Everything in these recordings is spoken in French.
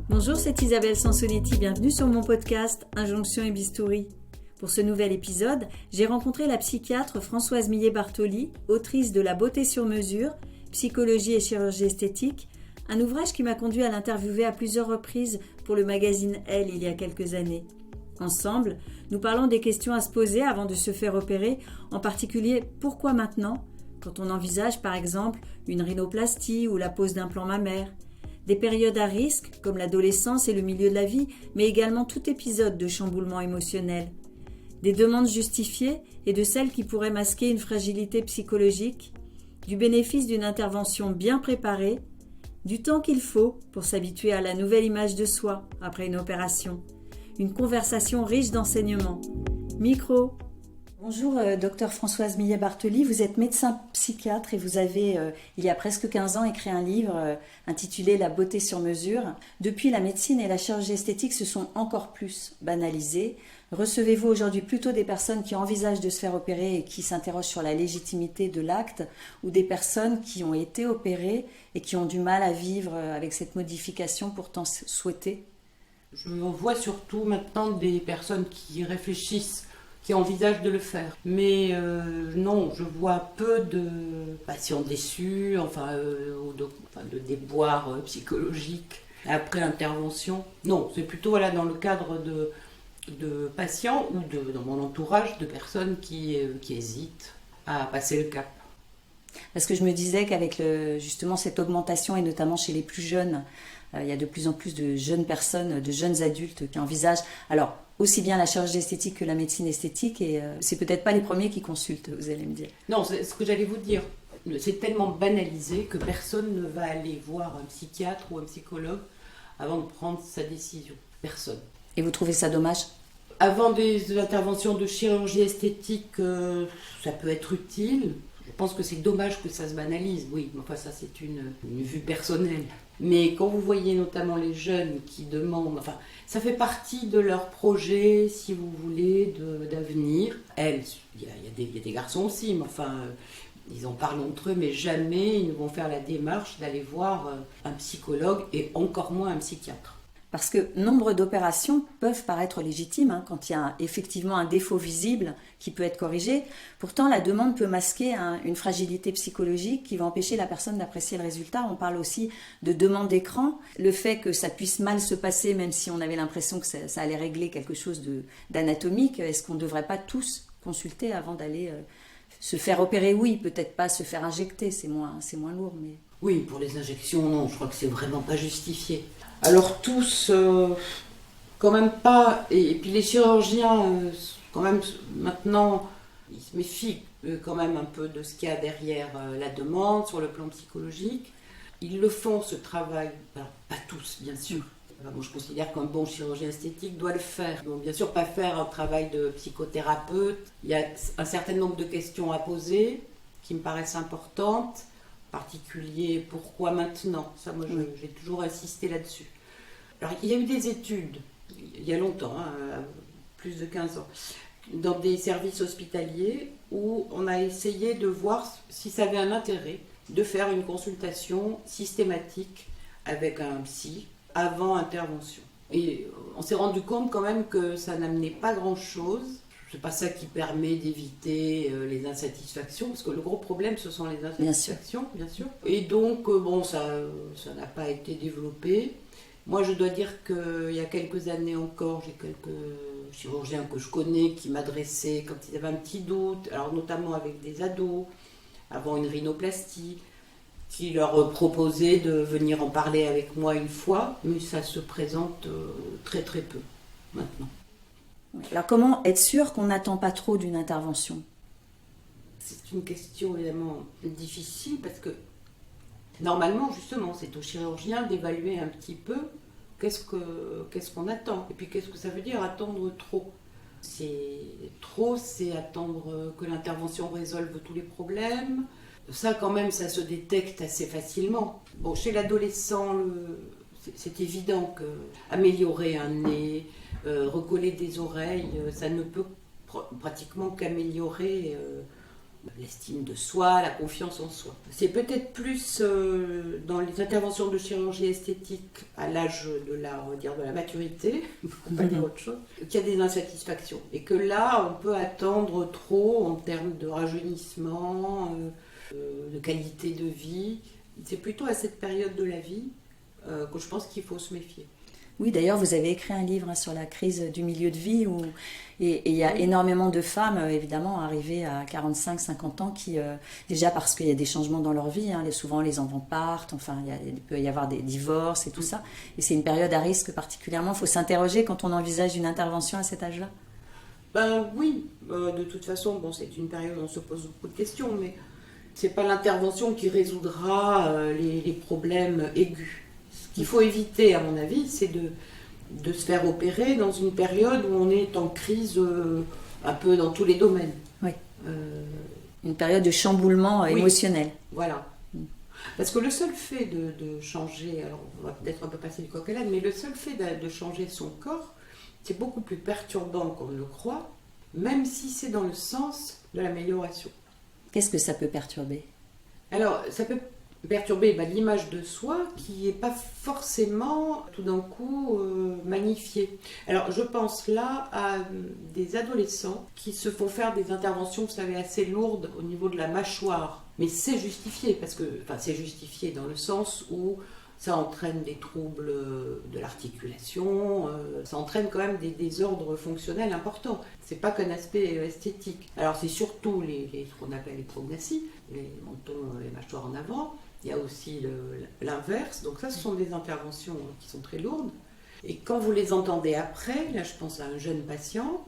Bonjour, c'est Isabelle Sansonetti, bienvenue sur mon podcast Injonction et Bistouri. Pour ce nouvel épisode, j'ai rencontré la psychiatre Françoise Millet-Bartoli, autrice de La beauté sur mesure, psychologie et chirurgie esthétique, un ouvrage qui m'a conduit à l'interviewer à plusieurs reprises pour le magazine Elle il y a quelques années. Ensemble, nous parlons des questions à se poser avant de se faire opérer, en particulier pourquoi maintenant, quand on envisage par exemple une rhinoplastie ou la pose d'implants mammaires. Des périodes à risque, comme l'adolescence et le milieu de la vie, mais également tout épisode de chamboulement émotionnel. Des demandes justifiées et de celles qui pourraient masquer une fragilité psychologique, du bénéfice d'une intervention bien préparée, du temps qu'il faut pour s'habituer à la nouvelle image de soi après une opération. Une conversation riche d'enseignements. Micro. Bonjour, docteur Françoise Millet-Bartoli, vous êtes médecin psychiatre et vous avez, il y a presque 15 ans, écrit un livre intitulé La beauté sur mesure. Depuis, la médecine et la chirurgie esthétique se sont encore plus banalisées. Recevez-vous aujourd'hui plutôt des personnes qui envisagent de se faire opérer et qui s'interrogent sur la légitimité de l'acte, ou des personnes qui ont été opérées et qui ont du mal à vivre avec cette modification pourtant souhaitée? Je vois surtout maintenant des personnes qui réfléchissent, qui envisagent de le faire. Mais non, je vois peu de patients déçus, de déboires psychologiques après intervention. Non, c'est plutôt dans le cadre de patients ou dans mon entourage de personnes qui hésitent à passer le cap. Parce que je me disais qu'avec justement cette augmentation, et notamment chez les plus jeunes, il y a de plus en plus de jeunes personnes, de jeunes adultes qui envisagent alors aussi bien la chirurgie esthétique que la médecine esthétique, et c'est peut-être pas les premiers qui consultent, vous allez me dire. Non, c'est ce que j'allais vous dire. C'est tellement banalisé que personne ne va aller voir un psychiatre ou un psychologue avant de prendre sa décision. Personne. Et vous trouvez ça dommage ? Avant des interventions de chirurgie esthétique, ça peut être utile. Je pense que c'est dommage que ça se banalise, oui. Enfin, ça, c'est une vue personnelle. Mais quand vous voyez notamment les jeunes qui demandent... Enfin, ça fait partie de leur projet, si vous voulez, d'avenir. Elles, il y a des garçons aussi, mais enfin... Ils en parlent entre eux, mais jamais ils ne vont faire la démarche d'aller voir un psychologue et encore moins un psychiatre. Parce que nombre d'opérations peuvent paraître légitimes quand il y a effectivement un défaut visible qui peut être corrigé. Pourtant, la demande peut masquer une fragilité psychologique qui va empêcher la personne d'apprécier le résultat. On parle aussi de demande d'écran. Le fait que ça puisse mal se passer, même si on avait l'impression que ça allait régler quelque chose d'anatomique, est-ce qu'on ne devrait pas tous consulter avant d'aller se faire opérer? Oui, peut-être pas se faire injecter, c'est moins lourd. Mais... Oui, pour les injections, non, je crois que c'est vraiment pas justifié. Alors tous, quand même pas, et puis les chirurgiens, quand même maintenant, ils se méfient quand même un peu de ce qu'il y a derrière la demande sur le plan psychologique. Ils le font, ce travail, alors, pas tous bien sûr. Moi, je considère qu'un bon chirurgien esthétique doit le faire. Donc, bien sûr, pas faire un travail de psychothérapeute. Il y a un certain nombre de questions à poser qui me paraissent importantes. En particulier, pourquoi maintenant? Ça, moi, j'ai toujours insisté là-dessus. Alors, il y a eu des études, il y a longtemps, plus de 15 ans, dans des services hospitaliers où on a essayé de voir si ça avait un intérêt de faire une consultation systématique avec un psy avant intervention. Et on s'est rendu compte quand même que ça n'amenait pas grand-chose. C'est pas ça qui permet d'éviter les insatisfactions, parce que le gros problème, ce sont les insatisfactions, bien sûr. Et donc, ça n'a pas été développé. Moi, je dois dire qu'il y a quelques années encore, j'ai quelques chirurgiens que je connais qui m'adressaient quand ils avaient un petit doute, alors notamment avec des ados, avant une rhinoplastie, qui leur proposaient de venir en parler avec moi une fois, mais ça se présente très très peu maintenant. Alors comment être sûr qu'on n'attend pas trop d'une intervention? C'est une question évidemment difficile parce que normalement justement c'est au chirurgien d'évaluer un petit peu qu'est-ce qu'on attend et puis qu'est-ce que ça veut dire attendre trop. C'est attendre que l'intervention résolve tous les problèmes. Ça quand même ça se détecte assez facilement. Bon, chez l'adolescent c'est évident que améliorer un nez, recoller des oreilles, ça ne peut pratiquement qu'améliorer l'estime de soi, la confiance en soi. C'est peut-être plus dans les interventions de chirurgie esthétique à l'âge de la, on va dire, de la maturité, pour pas dire autre chose, qu'il y a des insatisfactions. Et que là, on peut attendre trop en termes de rajeunissement, de qualité de vie. C'est plutôt à cette période de la vie que je pense qu'il faut se méfier. Oui, d'ailleurs, vous avez écrit un livre sur la crise du milieu de vie et il y a énormément de femmes, évidemment, arrivées à 45-50 ans qui, déjà parce qu'il y a des changements dans leur vie, souvent les enfants partent, enfin, il peut y avoir des divorces et tout ça. Et c'est une période à risque particulièrement. Il faut s'interroger quand on envisage une intervention à cet âge-là. Ben oui, de toute façon, c'est une période où on se pose beaucoup de questions, mais c'est pas l'intervention qui résoudra les problèmes aigus. Ce qu'il faut éviter, à mon avis, c'est de se faire opérer dans une période où on est en crise un peu dans tous les domaines. Oui. Une période de chamboulement émotionnel. Voilà. Parce que le seul fait de changer, alors on va peut-être un peu passer du coq à l'âne, mais le seul fait de changer son corps, c'est beaucoup plus perturbant qu'on ne le croit, même si c'est dans le sens de l'amélioration. Qu'est-ce que ça peut perturber ? Alors, ça peut perturber l'image de soi qui n'est pas forcément tout d'un coup magnifiée. Alors je pense là à des adolescents qui se font faire des interventions, vous savez, assez lourdes au niveau de la mâchoire. Mais c'est justifié, c'est justifié dans le sens où ça entraîne des troubles de l'articulation, ça entraîne quand même des désordres fonctionnels importants. C'est pas qu'un aspect esthétique. Alors c'est surtout ce qu'on appelle les prognathies, les mentons, les mâchoires en avant. Il y a aussi l'inverse, donc ça ce sont des interventions qui sont très lourdes. Et quand vous les entendez après, là je pense à un jeune patient,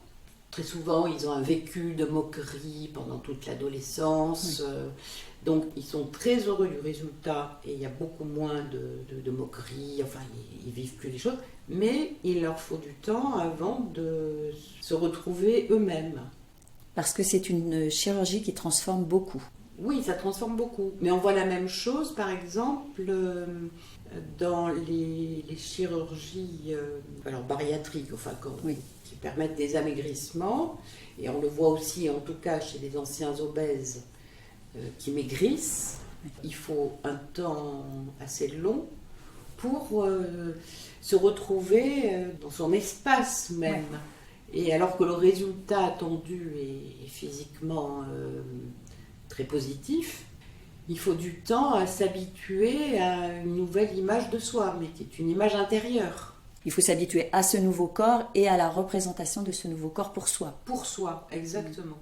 très souvent ils ont un vécu de moquerie pendant toute l'adolescence, donc ils sont très heureux du résultat et il y a beaucoup moins de moquerie, enfin ils vivent plus les choses, mais il leur faut du temps avant de se retrouver eux-mêmes. Parce que c'est une chirurgie qui transforme beaucoup. Oui, ça transforme beaucoup. Mais on voit la même chose, par exemple, dans les chirurgies bariatriques, qui permettent des amaigrissements. Et on le voit aussi, en tout cas, chez les anciens obèses qui maigrissent. Il faut un temps assez long pour se retrouver dans son espace même. Ouais. Et alors que le résultat attendu est physiquement très positif, il faut du temps à s'habituer à une nouvelle image de soi, mais qui est une image intérieure. Il faut s'habituer à ce nouveau corps et à la représentation de ce nouveau corps pour soi. Pour soi, exactement.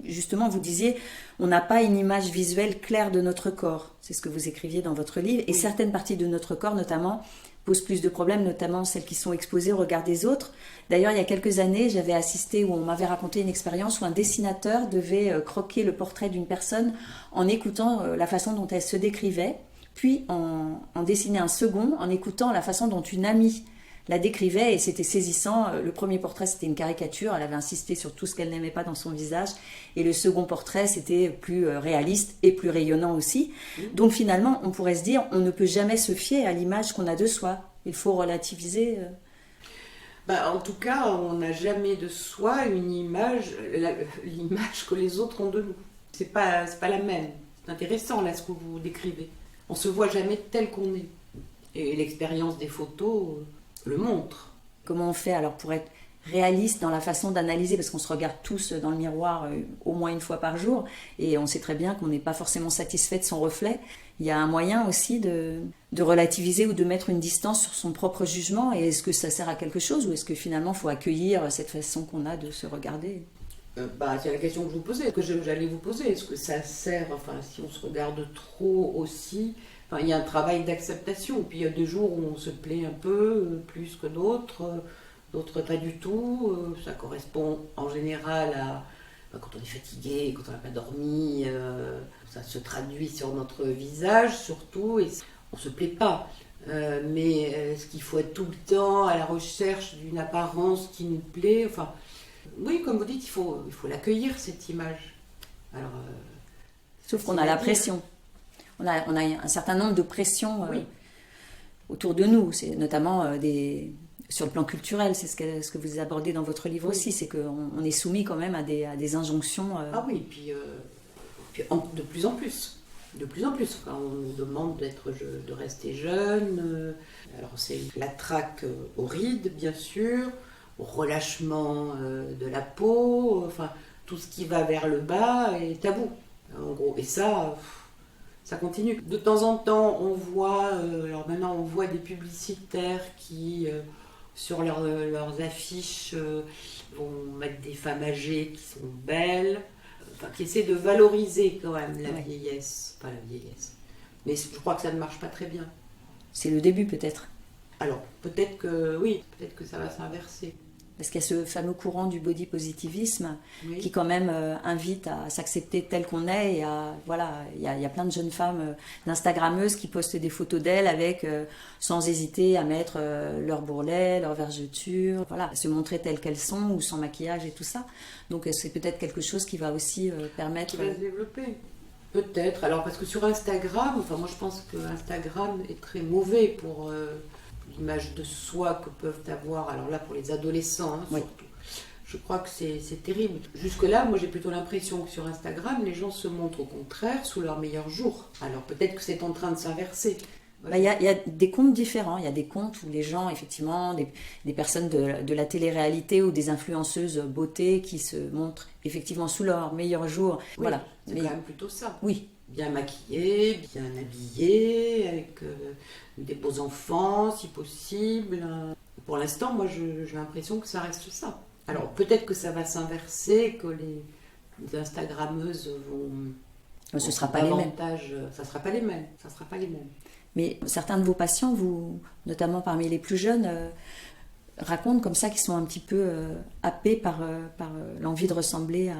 Justement, vous disiez, on n'a pas une image visuelle claire de notre corps. C'est ce que vous écriviez dans votre livre. Et certaines parties de notre corps, notamment, posent plus de problèmes, notamment celles qui sont exposées au regard des autres. D'ailleurs, il y a quelques années, j'avais assisté, où on m'avait raconté une expérience où un dessinateur devait croquer le portrait d'une personne en écoutant la façon dont elle se décrivait, puis en dessiner un second en écoutant la façon dont une amie la décrivait, et c'était saisissant. Le premier portrait, c'était une caricature, elle avait insisté sur tout ce qu'elle n'aimait pas dans son visage, et le second portrait, c'était plus réaliste et plus rayonnant aussi. Donc finalement, on pourrait se dire, on ne peut jamais se fier à l'image qu'on a de soi. Il faut relativiser. En tout cas, on n'a jamais de soi une image, l'image que les autres ont de nous. C'est pas la même. C'est intéressant là ce que vous décrivez. On se voit jamais tel qu'on est. Et l'expérience des photos le montre. Comment on fait alors pour être réaliste dans la façon d'analyser, parce qu'on se regarde tous dans le miroir au moins une fois par jour, et on sait très bien qu'on n'est pas forcément satisfait de son reflet. Il y a un moyen aussi de relativiser ou de mettre une distance sur son propre jugement, et est-ce que ça sert à quelque chose, ou est-ce que finalement il faut accueillir cette façon qu'on a de se regarder ? C'est la question que je vous posais, que j'allais vous poser. Est-ce que ça sert, si on se regarde trop aussi, il y a un travail d'acceptation, puis il y a des jours où on se plaît un peu plus que d'autres pas du tout. Ça correspond en général à quand on est fatigué, quand on n'a pas dormi, ça se traduit sur notre visage surtout, et on ne se plaît pas. Mais est-ce qu'il faut être tout le temps à la recherche d'une apparence qui nous plaît ? Oui, comme vous dites, il faut l'accueillir, cette image. Alors, sauf qu'on a la pression. On a un certain nombre de pressions autour de nous. C'est notamment sur le plan culturel, c'est ce que vous abordez dans votre livre aussi, c'est qu'on est soumis quand même à des injonctions. Ah oui, puis Puis de plus en plus. De plus en plus, quand on nous demande de rester jeune, alors c'est la traque aux rides, bien sûr, au relâchement de la peau, enfin, tout ce qui va vers le bas est tabou, en gros. Et ça continue. De temps en temps, on voit, alors maintenant on voit des publicitaires qui, sur leurs affiches, vont mettre des femmes âgées qui sont belles, enfin, qui essaient de valoriser quand même la vieillesse, pas la vieillesse. Mais je crois que ça ne marche pas très bien. C'est le début peut-être. Alors, peut-être que ça va s'inverser. Parce qu'il y a ce fameux courant du body positivisme qui quand même invite à s'accepter tel qu'on est. Et il y a plein de jeunes femmes d'Instagrammeuses qui postent des photos d'elles avec, sans hésiter à mettre leur bourrelet, leur vergeture, voilà, se montrer telles qu'elles sont ou sans maquillage et tout ça. Donc c'est peut-être quelque chose qui va aussi permettre... Qui va se développer. Peut-être. Alors parce que sur Instagram, enfin moi je pense que Instagram est très mauvais pour... l'image de soi que peuvent avoir, alors là pour les adolescents surtout, je crois que c'est terrible. Jusque-là, moi j'ai plutôt l'impression que sur Instagram, les gens se montrent au contraire sous leur meilleur jour. Alors peut-être que c'est en train de s'inverser. Il y a des comptes différents, il y a des comptes où les gens, effectivement, des personnes de la télé-réalité ou des influenceuses beauté qui se montrent effectivement sous leur meilleur jour. Oui, voilà. C'est quand même plutôt ça. Oui. Bien maquillée, bien habillée, avec des beaux enfants si possible. Pour l'instant, moi j'ai l'impression que ça reste ça. Alors peut-être que ça va s'inverser, que les Instagrammeuses vont... Ce ne sera pas les mêmes. Ça ne sera pas les mêmes. Ça sera pas les mêmes. Mais certains de vos patients, notamment parmi les plus jeunes, racontent comme ça qu'ils sont un petit peu happés par l'envie de ressembler à...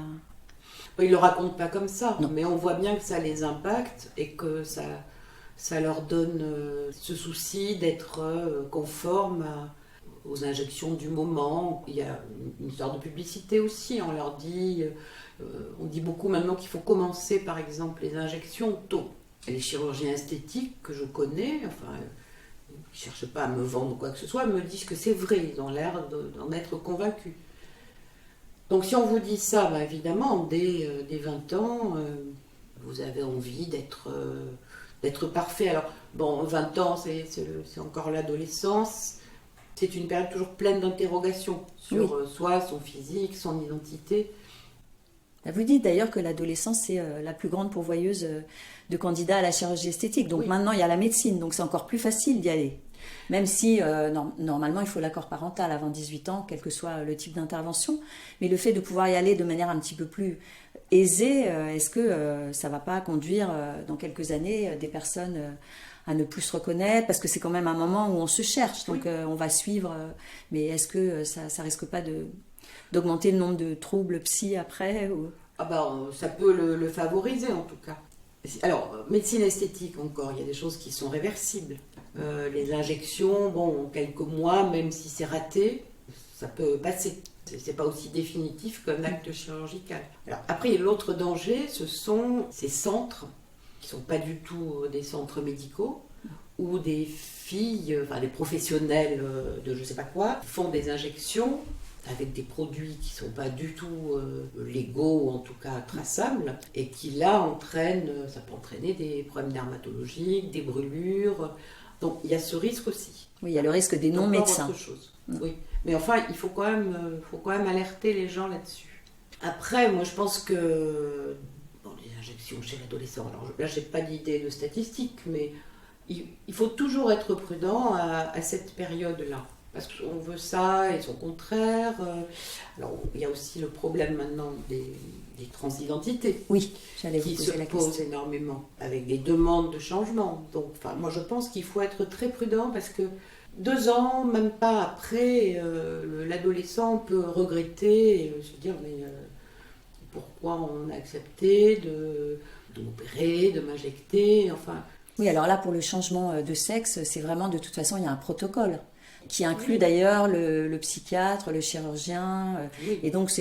Ils ne le racontent pas comme ça, non. Mais on voit bien que ça les impacte et que ça leur donne ce souci d'être conforme aux injections du moment. Il y a une sorte de publicité aussi, on leur dit, on dit beaucoup maintenant qu'il faut commencer par exemple les injections tôt. Et les chirurgiens esthétiques que je connais, enfin, ils ne cherchent pas à me vendre quoi que ce soit, me disent que c'est vrai, ils ont l'air d'en être convaincus. Donc si on vous dit ça, évidemment, dès 20 ans, vous avez envie d'être parfait. Alors, 20 ans, c'est encore l'adolescence. C'est une période toujours pleine d'interrogations sur soi, son physique, son identité. Vous dites d'ailleurs que l'adolescence, c'est la plus grande pourvoyeuse de candidats à la chirurgie esthétique. Donc maintenant, il y a la médecine, donc c'est encore plus facile d'y aller. Même si, normalement, il faut l'accord parental avant 18 ans, quel que soit le type d'intervention. Mais le fait de pouvoir y aller de manière un petit peu plus aisée, est-ce que ça ne va pas conduire, dans quelques années, des personnes à ne plus se reconnaître? Parce que c'est quand même un moment où on se cherche, donc on va suivre. Mais est-ce que ça ne risque pas d'augmenter le nombre de troubles psy après ou... Ça peut le favoriser, en tout cas. Alors, médecine esthétique encore, il y a des choses qui sont réversibles. Les injections, en quelques mois, même si c'est raté, ça peut passer. C'est pas aussi définitif qu'un acte chirurgical. Alors, après, l'autre danger, ce sont ces centres, qui sont pas du tout des centres médicaux, où des filles, des professionnels de je sais pas quoi, font des injections avec des produits qui ne sont pas du tout légaux, ou en tout cas traçables, et qui là ça peut entraîner des problèmes dermatologiques, des brûlures. Donc il y a ce risque aussi. Oui, il y a le risque des non-médecins. Autre chose. Oui. Mais enfin, il faut quand même alerter les gens là-dessus. Après, moi je pense que les injections chez l'adolescent, alors là j'ai pas d'idée de statistique, mais il faut toujours être prudent à cette période-là. Parce qu'on veut ça et son contraire. Alors, il y a aussi le problème maintenant des transidentités. Oui, j'allais vous poser la question. Qui se posent énormément, avec des demandes de changement. Donc, moi, je pense qu'il faut être très prudent parce que 2 ans, même pas après, l'adolescent peut regretter et se dire mais pourquoi on a accepté de m'opérer, de m'injecter, enfin... Oui, alors là, pour le changement de sexe, c'est vraiment, de toute façon, il y a un protocole qui inclut d'ailleurs le psychiatre, le chirurgien. Et donc,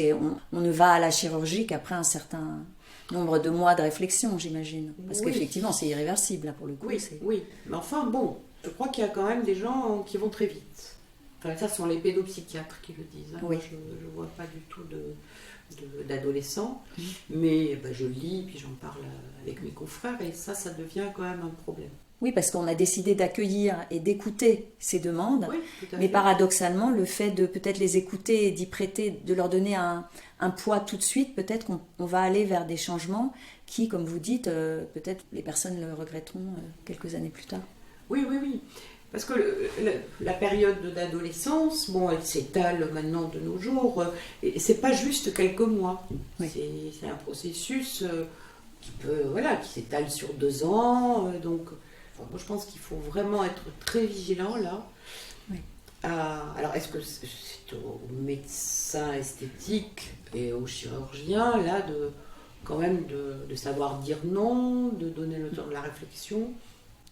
on ne va à la chirurgie qu'après un certain nombre de mois de réflexion, j'imagine. Parce qu'effectivement, c'est irréversible, là, pour le coup. Oui, mais enfin, je crois qu'il y a quand même des gens qui vont très vite. Enfin, ça sont les pédopsychiatres qui le disent. Hein. Oui. Moi, je ne vois pas du tout d'adolescents. Mais je lis, puis j'en parle avec mes confrères, et ça devient quand même un problème. Oui, parce qu'on a décidé d'accueillir et d'écouter ces demandes, Oui, tout à mais fait. paradoxalement, le fait de peut-être les écouter et d'y prêter, de leur donner un poids tout de suite, peut-être qu'on va aller vers des changements qui, comme vous dites, peut-être les personnes le regretteront quelques années plus tard. Oui. Parce que la période d'adolescence, elle s'étale maintenant de nos jours, et c'est pas juste quelques mois. Oui. C'est un processus qui s'étale sur 2 ans. Moi, je pense qu'il faut vraiment être très vigilant là. Oui. Alors, est-ce que c'est aux médecins esthétiques et aux chirurgiens là quand même de savoir dire non, de donner le temps de la réflexion?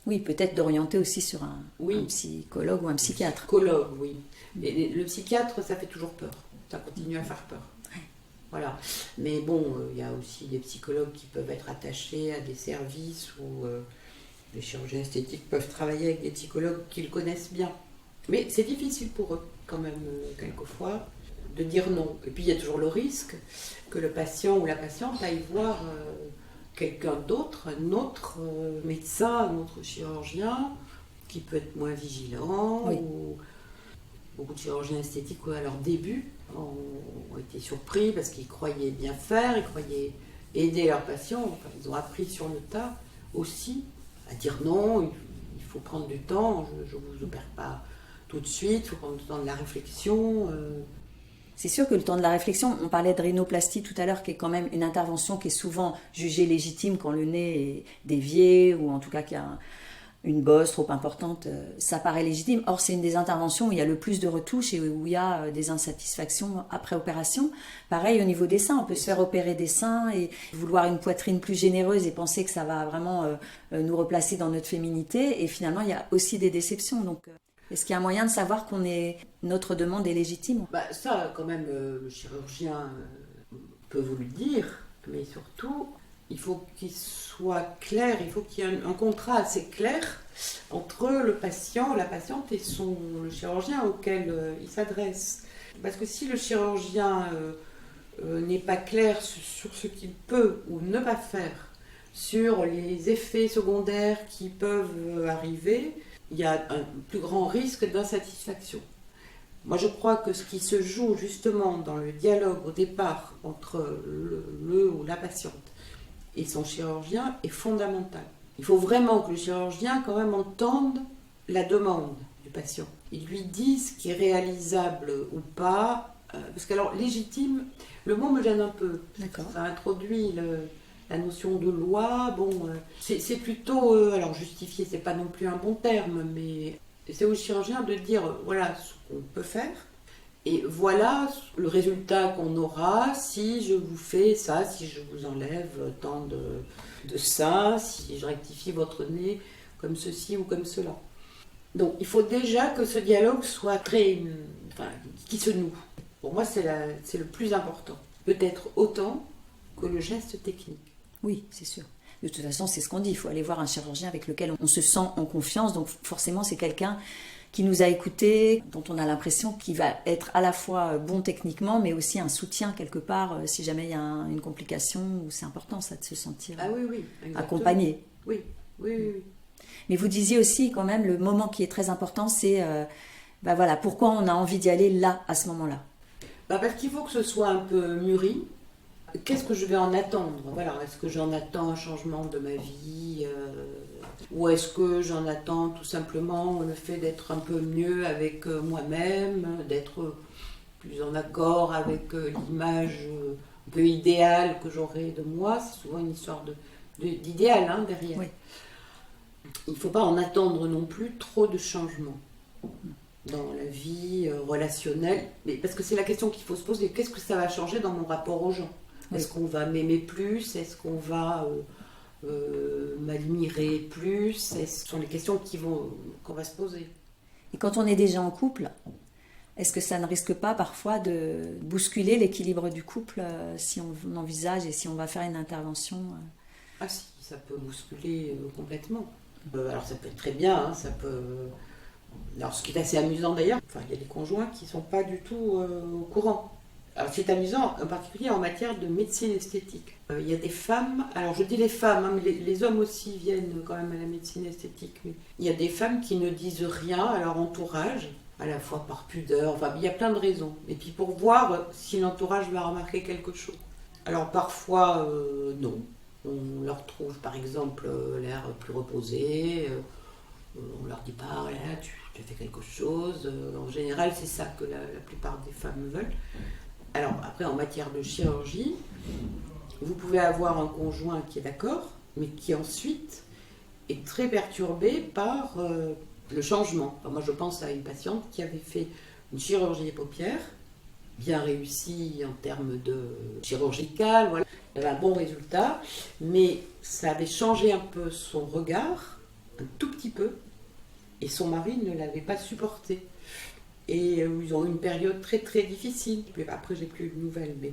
Oui, peut-être d'orienter aussi sur un Oui. psychologue ou un psychiatre. Psychologue, oui. Et le psychiatre, ça fait toujours peur. Ça continue à faire peur. Ouais. Voilà. Mais il y a aussi des psychologues qui peuvent être attachés à des services où les chirurgiens esthétiques peuvent travailler avec des psychologues qu'ils connaissent bien. Mais c'est difficile pour eux, quand même, quelquefois, de dire non. Et puis, il y a toujours le risque que le patient ou la patiente aille voir quelqu'un d'autre, un autre médecin, un autre chirurgien, qui peut être moins vigilant. Oui. Ou beaucoup de chirurgiens esthétiques, à leur début, ont été surpris parce qu'ils croyaient bien faire, ils croyaient aider leurs patients. Enfin, ils ont appris sur le tas aussi à dire non, il faut prendre du temps, je ne vous opère pas tout de suite, il faut prendre du temps de la réflexion. C'est sûr que le temps de la réflexion, on parlait de rhinoplastie tout à l'heure, qui est quand même une intervention qui est souvent jugée légitime quand le nez est dévié, ou en tout cas qu'il y a une bosse trop importante, ça paraît légitime. Or, c'est une des interventions où il y a le plus de retouches et où il y a des insatisfactions après opération. Pareil au niveau des seins, on peut se faire opérer des seins et vouloir une poitrine plus généreuse et penser que ça va vraiment nous replacer dans notre féminité. Et finalement, il y a aussi des déceptions. Donc, est-ce qu'il y a un moyen de savoir notre demande est légitime? Ça, quand même, le chirurgien peut vous le dire, mais surtout, il faut qu'il soit clair, il faut qu'il y ait un contrat assez clair entre le patient, la patiente et le chirurgien auquel il s'adresse. Parce que si le chirurgien n'est pas clair sur ce qu'il peut ou ne pas faire, sur les effets secondaires qui peuvent arriver, il y a un plus grand risque d'insatisfaction. Moi, je crois que ce qui se joue justement dans le dialogue au départ entre le ou la patiente et son chirurgien est fondamental. Il faut vraiment que le chirurgien quand même entende la demande du patient. Il lui dise ce qui est réalisable ou pas. Parce que alors, légitime, le mot me gêne un peu. D'accord. Ça introduit la notion de loi. C'est plutôt... alors, justifier, c'est pas non plus un bon terme, mais c'est au chirurgien de dire, voilà ce qu'on peut faire. Et voilà le résultat qu'on aura si je vous fais ça, si je vous enlève tant de ça, si je rectifie votre nez comme ceci ou comme cela. Donc il faut déjà que ce dialogue soit qui se noue. Pour moi, c'est le plus important. Peut-être autant que le geste technique. Oui, c'est sûr. De toute façon, c'est ce qu'on dit. Il faut aller voir un chirurgien avec lequel on se sent en confiance. Donc forcément, c'est quelqu'un qui nous a écoutés, dont on a l'impression qu'il va être à la fois bon techniquement, mais aussi un soutien quelque part, si jamais il y a une complication, où c'est important ça de se sentir oui, accompagné. Oui. Mais vous disiez aussi quand même, le moment qui est très important, c'est pourquoi on a envie d'y aller là, à ce moment-là. Parce qu'il faut que ce soit un peu mûri. Qu'est-ce que je vais en attendre? Voilà, est-ce que j'en attends un changement de ma vie ou est-ce que j'en attends tout simplement le fait d'être un peu mieux avec moi-même, d'être plus en accord avec l'image un peu idéale que j'aurai de moi? C'est souvent une histoire d'idéal derrière. Oui. Il ne faut pas en attendre non plus trop de changements dans la vie relationnelle, mais parce que c'est la question qu'il faut se poser. Qu'est-ce que ça va changer dans mon rapport aux gens? Oui. Est-ce qu'on va m'aimer plus? Est-ce qu'on va m'admirer plus? Ce sont les questions qu'on va se poser. Et quand on est déjà en couple, est-ce que ça ne risque pas parfois de bousculer l'équilibre du couple si on envisage et si on va faire une intervention Ah si, ça peut bousculer complètement. Alors ça peut être très bien, ça peut Alors, ce qui est assez amusant d'ailleurs, il y a des conjoints qui ne sont pas du tout au courant. Alors, c'est amusant, en particulier en matière de médecine esthétique. Il y a des femmes, alors je dis les femmes, mais les hommes aussi viennent quand même à la médecine esthétique. Mais il y a des femmes qui ne disent rien à leur entourage, à la fois par pudeur, il y a plein de raisons. Et puis pour voir si l'entourage va remarquer quelque chose. Alors parfois, non. On leur trouve par exemple l'air plus reposé. On leur dit pas, oh là, tu as fait quelque chose. En général, c'est ça que la plupart des femmes veulent. Alors après, en matière de chirurgie, vous pouvez avoir un conjoint qui est d'accord, mais qui ensuite est très perturbé par le changement. Moi, je pense à une patiente qui avait fait une chirurgie des paupières, bien réussie en termes de chirurgical, voilà. Elle avait un bon résultat, mais ça avait changé un peu son regard, un tout petit peu, et son mari ne l'avait pas supporté. Et ils ont eu une période très très difficile. Après, j'ai plus de nouvelles, mais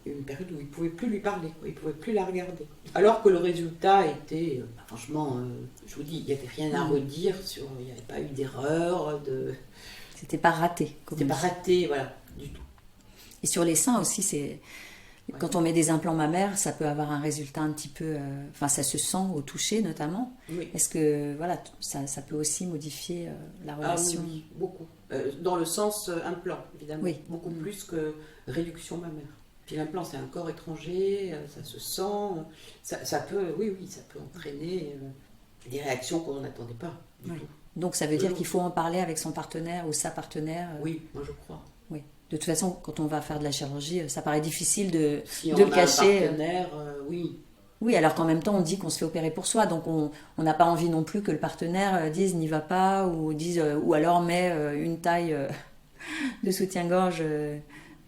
une période où ils ne pouvaient plus lui parler, ils ne pouvaient plus la regarder. Alors que le résultat était, franchement, je vous dis, il n'y avait rien à redire, il n'y avait pas eu d'erreur. C'était pas raté. C'était pas raté, voilà, du tout. Et sur les seins aussi, c'est... Ouais. Quand on met des implants mammaires, ça peut avoir un résultat un petit peu... ça se sent au toucher notamment. Oui. Est-ce que ça peut aussi modifier la relation? Ah oui, beaucoup. Dans le sens implant, évidemment. Oui. Beaucoup plus que réduction mammaire. Puis l'implant, c'est un corps étranger, ça se sent. Ça peut entraîner des réactions qu'on n'attendait pas du tout. Donc ça veut dire qu'il faut en parler avec son partenaire ou sa partenaire. Oui, moi je crois. Oui. De toute façon, quand on va faire de la chirurgie, ça paraît difficile de si le on cacher. Un partenaire, oui. Oui, alors qu'en même temps, on dit qu'on se fait opérer pour soi, donc on n'a pas envie non plus que le partenaire dise n'y va pas, ou alors met une taille de soutien-gorge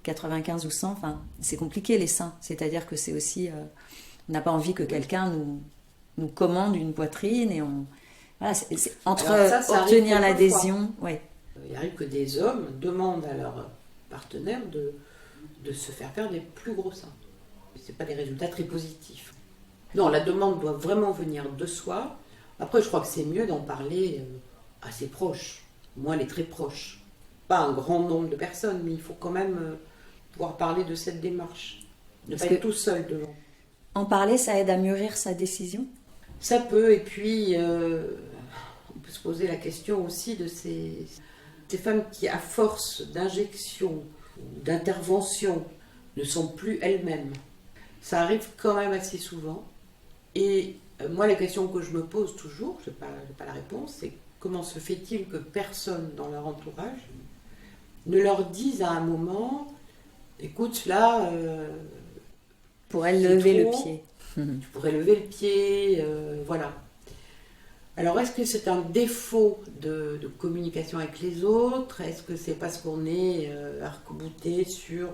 95 ou 100. Enfin, c'est compliqué les seins. C'est-à-dire que c'est aussi, on n'a pas envie que quelqu'un nous commande une poitrine et on. Voilà, c'est entre obtenir l'adhésion. Ouais. Il arrive que des hommes demandent à leur partenaire de se faire des plus gros seins. C'est pas des résultats très positifs. Non, la demande doit vraiment venir de soi. Après, je crois que c'est mieux d'en parler à ses proches. Moi, les très proches. Pas un grand nombre de personnes, mais il faut quand même pouvoir parler de cette démarche. Ne pas être tout seul devant. En parler, ça aide à mûrir sa décision ? Ça peut, et puis on peut se poser la question aussi de ces femmes qui, à force d'injection ou d'intervention, ne sont plus elles-mêmes. Ça arrive quand même assez souvent. Et moi, la question que je me pose toujours, je n'ai pas la réponse, c'est comment se fait-il que personne dans leur entourage ne leur dise à un moment, écoute, là... pourrais lever le pied. Tu pourrais lever le pied, voilà. Alors, est-ce que c'est un défaut de communication avec les autres ? Est-ce que c'est parce qu'on est arc-bouté sur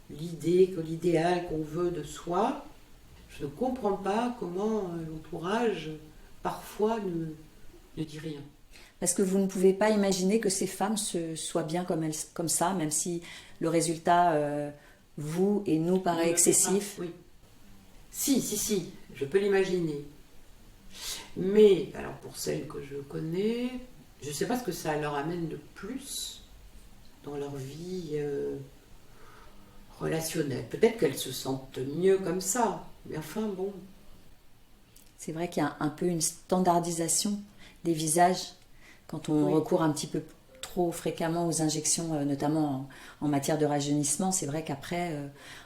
l'idéal qu'on veut de soi ? Je ne comprends pas comment l'entourage, parfois, ne dit rien. Parce que vous ne pouvez pas imaginer que ces femmes soient bien comme ça, même si le résultat, vous et nous, paraît excessif. Oui. Si, je peux l'imaginer. Mais, alors pour celles que je connais, je ne sais pas ce que ça leur amène de plus dans leur vie relationnelle. Peut-être qu'elles se sentent mieux comme ça, mais enfin bon. C'est vrai qu'il y a un peu une standardisation des visages quand on recourt un petit peu trop fréquemment aux injections, notamment en matière de rajeunissement. C'est vrai qu'après,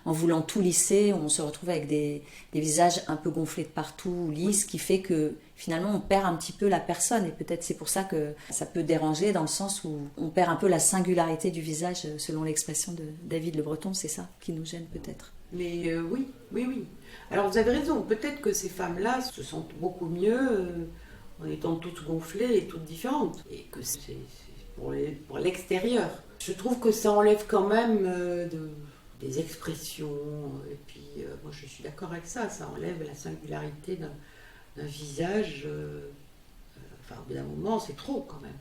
en voulant tout lisser, on se retrouve avec des visages un peu gonflés de partout, lisses, qui fait que finalement on perd un petit peu la personne. Et peut-être c'est pour ça que ça peut déranger, dans le sens où on perd un peu la singularité du visage, selon l'expression de David Le Breton. C'est ça qui nous gêne peut-être. Mais oui. Alors vous avez raison, peut-être que ces femmes-là se sentent beaucoup mieux en étant toutes gonflées et toutes différentes. Et que c'est pour l'extérieur. Je trouve que ça enlève quand même des expressions. Et puis, moi je suis d'accord avec ça. Ça enlève la singularité d'un visage. Au bout d'un moment, c'est trop quand même.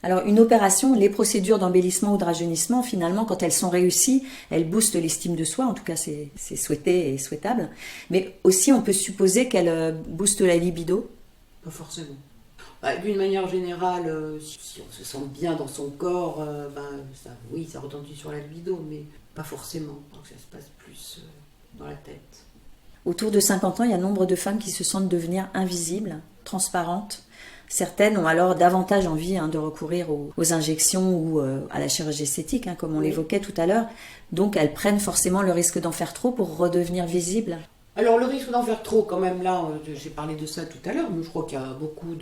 Alors, une opération, les procédures d'embellissement ou de rajeunissement, finalement, quand elles sont réussies, elles boostent l'estime de soi. En tout cas, c'est souhaité et souhaitable. Mais aussi, on peut supposer qu'elles boostent la libido. Pas forcément. D'une manière générale, si on se sent bien dans son corps, ça retentit sur la libido, mais pas forcément. Donc ça se passe plus dans la tête. Autour de 50 ans, il y a nombre de femmes qui se sentent devenir invisibles, transparentes. Certaines ont alors davantage envie de recourir aux injections ou à la chirurgie esthétique, comme on l'évoquait tout à l'heure. Donc elles prennent forcément le risque d'en faire trop pour redevenir visibles. Alors le risque d'en faire trop, quand même, là, j'ai parlé de ça tout à l'heure, mais je crois qu'il y a beaucoup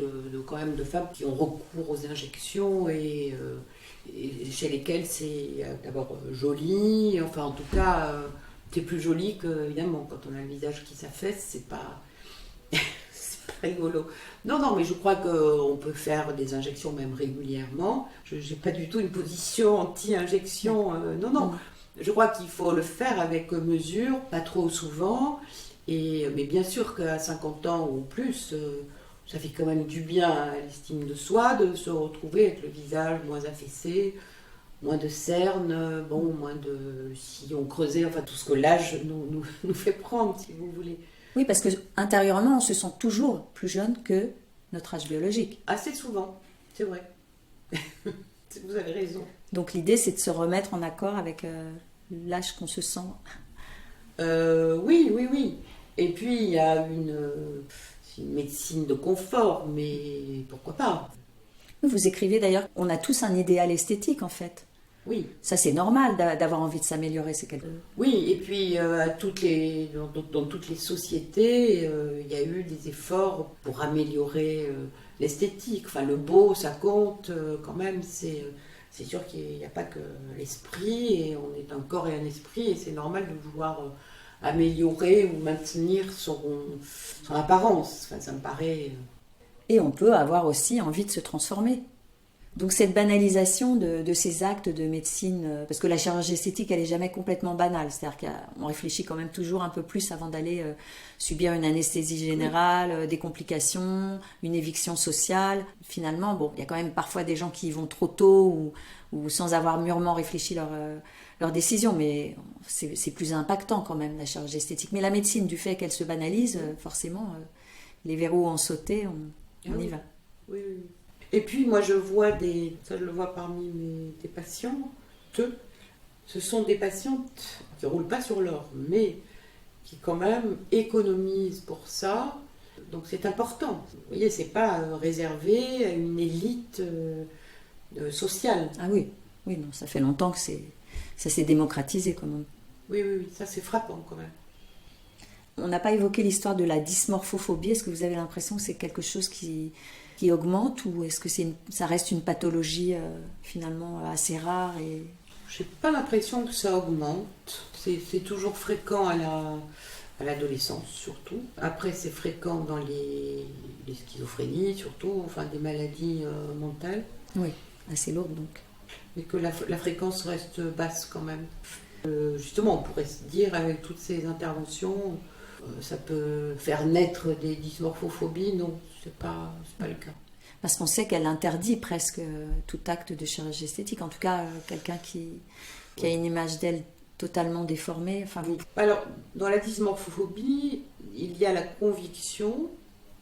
quand même de femmes qui ont recours aux injections et chez lesquelles c'est d'abord joli, enfin en tout cas, c'est plus joli que, évidemment, quand on a le visage qui s'affaisse, c'est pas rigolo. Non, mais je crois qu'on peut faire des injections même régulièrement. Je n'ai pas du tout une position anti-injection, non. Je crois qu'il faut le faire avec mesure, pas trop souvent, mais bien sûr qu'à 50 ans ou plus, ça fait quand même du bien à l'estime de soi de se retrouver avec le visage moins affaissé, moins de cernes, moins de sillons creusés, enfin tout ce que l'âge nous fait prendre, si vous voulez. Oui, parce que intérieurement, on se sent toujours plus jeune que notre âge biologique. Assez souvent, c'est vrai. Vous avez raison. Donc l'idée, c'est de se remettre en accord avec l'âge qu'on se sent. Oui. Et puis, il y a une médecine de confort, mais pourquoi pas ? Vous écrivez d'ailleurs, on a tous un idéal esthétique en fait. Oui. Ça, c'est normal d'avoir envie de s'améliorer. Oui, et puis dans toutes les sociétés, il y a eu des efforts pour améliorer l'esthétique. Enfin, le beau, ça compte quand même. C'est sûr qu'il n'y a pas que l'esprit, et on est un corps et un esprit, et c'est normal de vouloir améliorer ou maintenir son apparence. Enfin, ça me paraît... Et on peut avoir aussi envie de se transformer. Donc cette banalisation de ces actes de médecine, parce que la chirurgie esthétique, elle n'est jamais complètement banale, c'est-à-dire qu'on réfléchit quand même toujours un peu plus avant d'aller subir une anesthésie générale, des complications, une éviction sociale. Finalement, il y a quand même parfois des gens qui y vont trop tôt ou sans avoir mûrement réfléchi leur décision, mais c'est plus impactant quand même la chirurgie esthétique. Mais la médecine, du fait qu'elle se banalise, forcément, les verrous ont sauté, on y va. Oui. Et puis moi je vois ça je le vois parmi des patients, ce sont des patientes qui ne roulent pas sur l'or, mais qui quand même économisent pour ça, donc c'est important. Vous voyez, c'est pas réservé à une élite sociale. Ah oui, non, ça fait longtemps que ça s'est démocratisé quand même. Oui, ça c'est frappant quand même. On n'a pas évoqué l'histoire de la dysmorphophobie, est-ce que vous avez l'impression que c'est quelque chose qui augmente, ou est-ce que ça reste une pathologie finalement assez rare et... J'ai pas l'impression que ça augmente. C'est toujours fréquent à l'adolescence surtout. Après c'est fréquent dans les schizophrénies surtout, enfin des maladies mentales. Oui, assez lourdes donc. Mais que la fréquence reste basse quand même. Justement on pourrait se dire avec toutes ces interventions, ça peut faire naître des dysmorphophobies. Non, c'est pas le cas. Parce qu'on sait qu'elle interdit presque tout acte de chirurgie esthétique. En tout cas, quelqu'un qui a une image d'elle totalement déformée. Enfin, oui. Alors, dans la dysmorphophobie, il y a la conviction,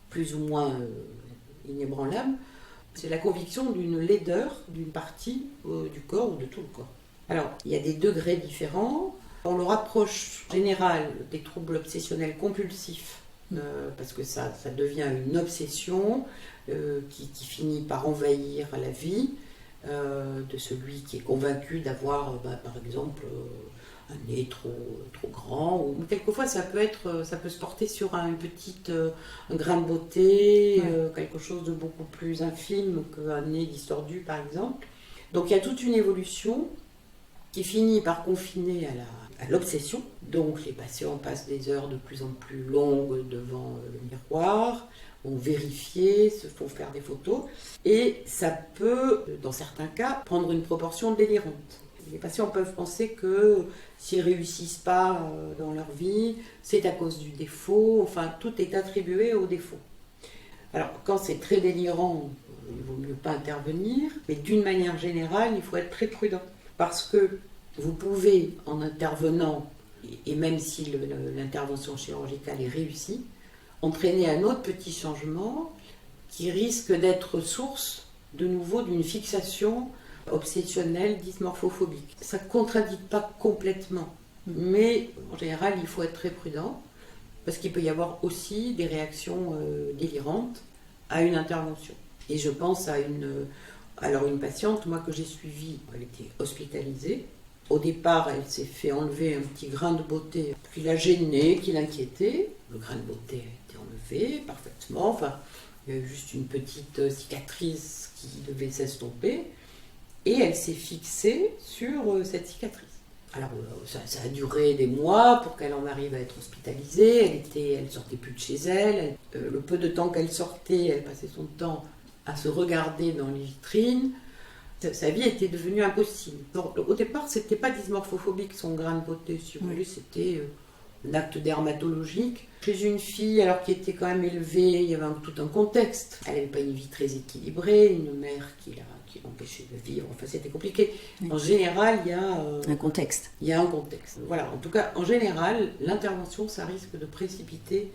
plus ou moins inébranlable, c'est la conviction d'une laideur d'une partie du corps ou de tout le corps. Alors, il y a des degrés différents. On le rapproche en général des troubles obsessionnels compulsifs, parce que ça devient une obsession qui finit par envahir la vie de celui qui est convaincu d'avoir, par exemple, un nez trop grand. Ou quelquefois, ça peut se porter sur un grain de beauté, quelque chose de beaucoup plus infime qu'un nez distordu, par exemple. Donc, il y a toute une évolution qui finit par confiner à l'obsession. Donc les patients passent des heures de plus en plus longues devant le miroir, vont vérifier, se font faire des photos, et ça peut, dans certains cas, prendre une proportion délirante. Les patients peuvent penser que s'ils ne réussissent pas dans leur vie, c'est à cause du défaut, enfin tout est attribué au défaut. Alors quand c'est très délirant, il vaut mieux pas intervenir, mais d'une manière générale, il faut être très prudent, parce que vous pouvez, en intervenant, et même si l'intervention chirurgicale est réussie, entraîner un autre petit changement qui risque d'être source de nouveau d'une fixation obsessionnelle dysmorphophobique. Ça ne contredit pas complètement, mais en général il faut être très prudent parce qu'il peut y avoir aussi des réactions délirantes à une intervention. Et je pense à une patiente, moi, que j'ai suivie, elle était hospitalisée. Au départ, elle s'est fait enlever un petit grain de beauté qui la gênait, qui l'inquiétait. Le grain de beauté a été enlevé parfaitement. Enfin, il y a eu juste une petite cicatrice qui devait s'estomper. Et elle s'est fixée sur cette cicatrice. Alors, ça a duré des mois pour qu'elle en arrive à être hospitalisée. Elle sortait plus de chez elle. Le peu de temps qu'elle sortait, elle passait son temps à se regarder dans les vitrines. Sa vie était devenue impossible. Donc, au départ, c'était pas dysmorphophobique son grain de beauté, si vous voulez, c'était un acte dermatologique. Chez une fille, alors qui était quand même élevée, il y avait tout un contexte. Elle n'avait pas une vie très équilibrée, une mère qui l'empêchait de vivre, enfin c'était compliqué. Oui. En général, il y a un contexte. Il y a un contexte. Voilà, en tout cas, en général, l'intervention, ça risque de précipiter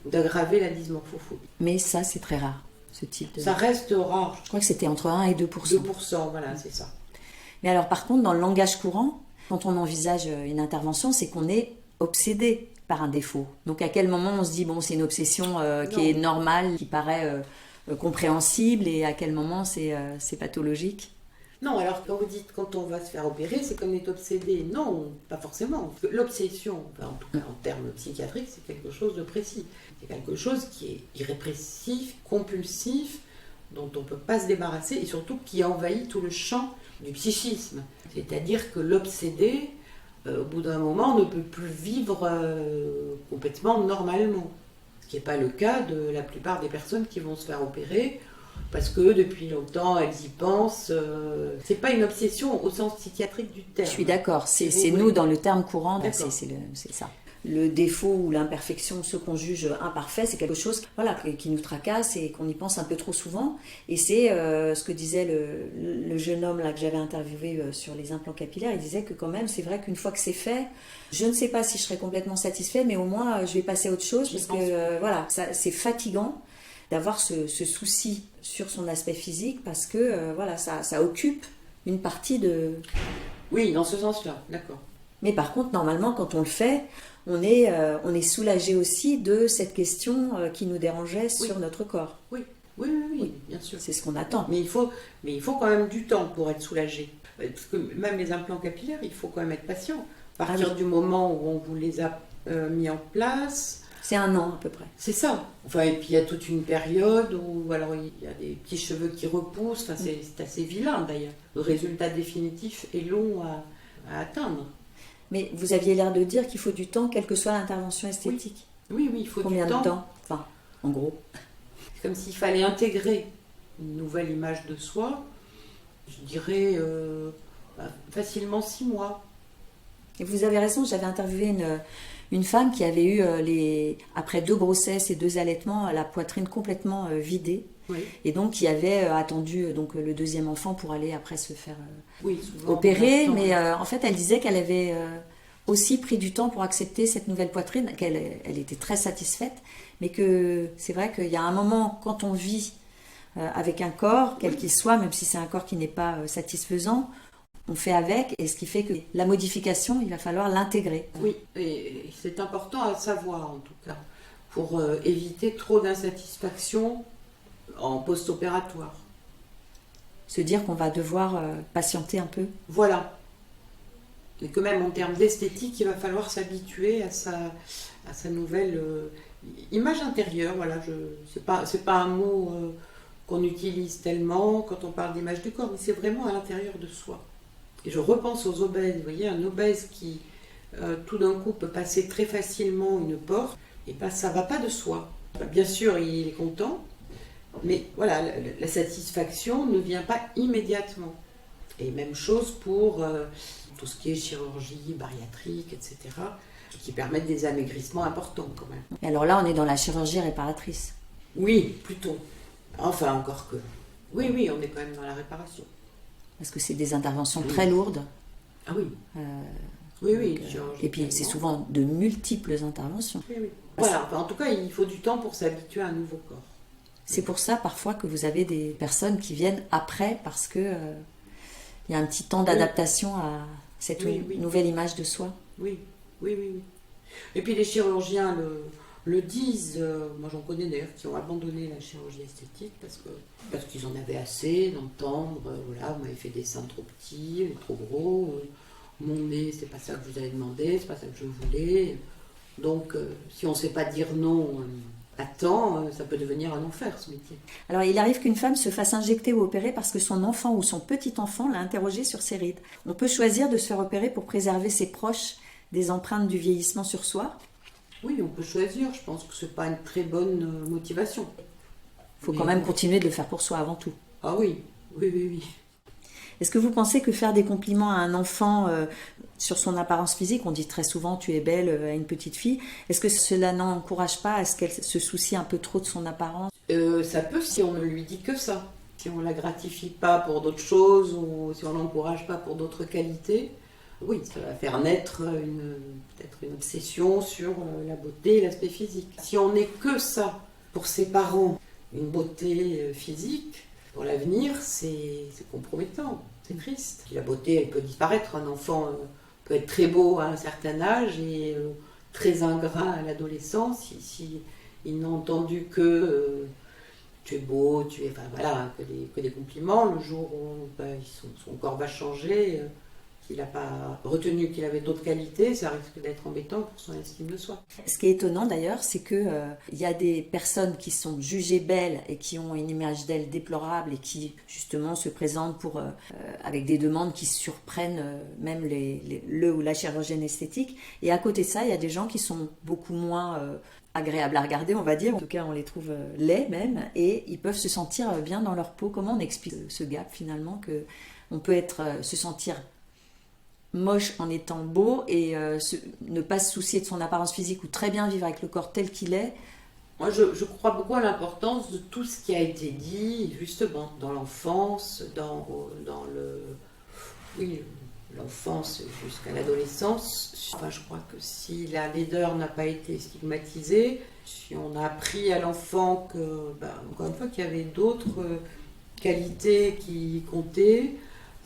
ou d'aggraver la dysmorphophobie. Mais ça, c'est très rare. Ce type de... Ça reste rare. Je crois que c'était entre 1 et 2%. 2%, voilà, c'est ça. Mais alors, par contre, dans le langage courant, quand on envisage une intervention, c'est qu'on est obsédé par un défaut. Donc, à quel moment on se dit, bon, c'est une obsession qui est normale, qui paraît compréhensible, et à quel moment c'est pathologique? Non, alors quand vous dites quand on va se faire opérer, c'est qu'on est obsédé. Non, pas forcément. L'obsession, enfin, en tout cas en termes psychiatriques, c'est quelque chose de précis. C'est quelque chose qui est irrépressif, compulsif, dont on ne peut pas se débarrasser et surtout qui envahit tout le champ du psychisme. C'est-à-dire que l'obsédé, au bout d'un moment, ne peut plus vivre complètement normalement. Ce qui n'est pas le cas de la plupart des personnes qui vont se faire opérer. Parce que depuis longtemps, elles y pensent. C'est pas une obsession au sens psychiatrique du terme. Je suis d'accord. C'est nous, dans le terme courant, c'est ça. Le défaut ou l'imperfection, ce qu'on juge imparfait, c'est quelque chose qui nous tracasse et qu'on y pense un peu trop souvent. Et c'est ce que disait le jeune homme là, que j'avais interviewé sur les implants capillaires. Il disait que quand même, c'est vrai qu'une fois que c'est fait, je ne sais pas si je serai complètement satisfait, mais au moins, je vais passer à autre chose. Parce que c'est fatigant d'avoir ce souci sur son aspect physique parce que ça occupe une partie de... Oui, dans ce sens-là, d'accord. Mais par contre, normalement, quand on le fait, on est soulagé aussi de cette question qui nous dérangeait sur notre corps. Oui, bien sûr. C'est ce qu'on attend. Mais il faut quand même du temps pour être soulagé. Parce que même les implants capillaires, il faut quand même être patient. À partir du moment où on vous les a mis en place... C'est 1 an à peu près. C'est ça. Enfin, et puis il y a toute une période où alors il y a des petits cheveux qui repoussent. Enfin, c'est assez vilain d'ailleurs. Le résultat définitif est long à atteindre. Mais vous aviez l'air de dire qu'il faut du temps, quelle que soit l'intervention esthétique. Oui, il faut Combien du temps. Combien de temps? Enfin, en gros. C'est comme s'il fallait intégrer une nouvelle image de soi. Je dirais facilement 6 mois. Et vous avez raison, j'avais interviewé une femme qui avait eu, après 2 grossesses et 2 allaitements, la poitrine complètement vidée. Oui. Et donc qui avait attendu le 2e enfant pour aller après se faire souvent, opérer. Mais en fait, elle disait qu'elle avait aussi pris du temps pour accepter cette nouvelle poitrine, qu'elle était très satisfaite. Mais que c'est vrai qu'il y a un moment, quand on vit avec un corps, quel qu'il soit, même si c'est un corps qui n'est pas satisfaisant, on fait avec, et ce qui fait que la modification, il va falloir l'intégrer. Oui, et c'est important à savoir en tout cas, pour éviter trop d'insatisfaction en post-opératoire. Se dire qu'on va devoir patienter un peu. Voilà. Et que même en termes d'esthétique, il va falloir s'habituer à sa nouvelle image intérieure. Voilà, c'est pas un mot qu'on utilise tellement quand on parle d'image du corps, mais c'est vraiment à l'intérieur de soi. Et je repense aux obèses. Vous voyez, un obèse qui, tout d'un coup, peut passer très facilement une porte, et ça ne va pas de soi. Bien sûr, il est content, mais voilà, la satisfaction ne vient pas immédiatement. Et même chose pour tout ce qui est chirurgie, bariatrique, etc., qui permettent des amaigrissements importants quand même. Et alors là, on est dans la chirurgie réparatrice. Oui, plutôt. Enfin, encore que. Oui, on est quand même dans la réparation. Parce que c'est des interventions très lourdes. Ah oui. Oui. Et puis c'est souvent de multiples interventions. Oui. Voilà, en tout cas, il faut du temps pour s'habituer à un nouveau corps. C'est pour ça parfois que vous avez des personnes qui viennent après parce que il y a un petit temps d'adaptation à cette nouvelle image de soi. Oui. Et puis les chirurgiens le disent. Moi j'en connais d'ailleurs qui ont abandonné la chirurgie esthétique parce qu'ils en avaient assez d'entendre. Voilà, vous m'avez fait des seins trop petits, trop gros. Mon nez, c'est pas ça que je vous avais demandé, c'est pas ça que je voulais. Donc si on ne sait pas dire non à temps, ça peut devenir un enfer ce métier. Alors il arrive qu'une femme se fasse injecter ou opérer parce que son enfant ou son petit-enfant l'a interrogé sur ses rides. On peut choisir de se faire opérer pour préserver ses proches des empreintes du vieillissement sur soi. Oui, on peut choisir. Je pense que c'est pas une très bonne motivation. Il faut quand même continuer de le faire pour soi avant tout. Ah oui. Est-ce que vous pensez que faire des compliments à un enfant sur son apparence physique, on dit très souvent tu es belle à une petite fille, est-ce que cela n'encourage pas à ce qu'elle se soucie un peu trop de son apparence ? Ça peut si on ne lui dit que ça. Si on ne la gratifie pas pour d'autres choses ou si on ne l'encourage pas pour d'autres qualités, oui, ça va faire naître peut-être une obsession sur la beauté et l'aspect physique. Si on n'est que ça pour ses parents, une beauté physique, pour l'avenir, c'est compromettant, c'est triste. La beauté, elle peut disparaître. Un enfant peut être très beau à un certain âge et très ingrat à l'adolescence si il n'a entendu que tu es beau, enfin voilà, que des compliments. Le jour où son corps va changer, qu'il n'a pas retenu qu'il avait d'autres qualités, ça risque d'être embêtant pour son estime de soi. Ce qui est étonnant d'ailleurs, c'est que y a des personnes qui sont jugées belles et qui ont une image d'elles déplorable et qui justement se présentent avec des demandes qui surprennent même le ou la chirurgienne esthétique. Et à côté de ça, il y a des gens qui sont beaucoup moins agréables à regarder, on va dire. En tout cas, on les trouve laids même et ils peuvent se sentir bien dans leur peau. Comment on explique ce gap finalement, que on peut se sentir moche en étant beau et ne pas se soucier de son apparence physique ou très bien vivre avec le corps tel qu'il est. Moi, je crois beaucoup à l'importance de tout ce qui a été dit, justement, dans l'enfance, l'enfance jusqu'à l'adolescence. Enfin, je crois que si la laideur n'a pas été stigmatisée, si on a appris à l'enfant encore une fois, qu'il y avait d'autres qualités qui comptaient,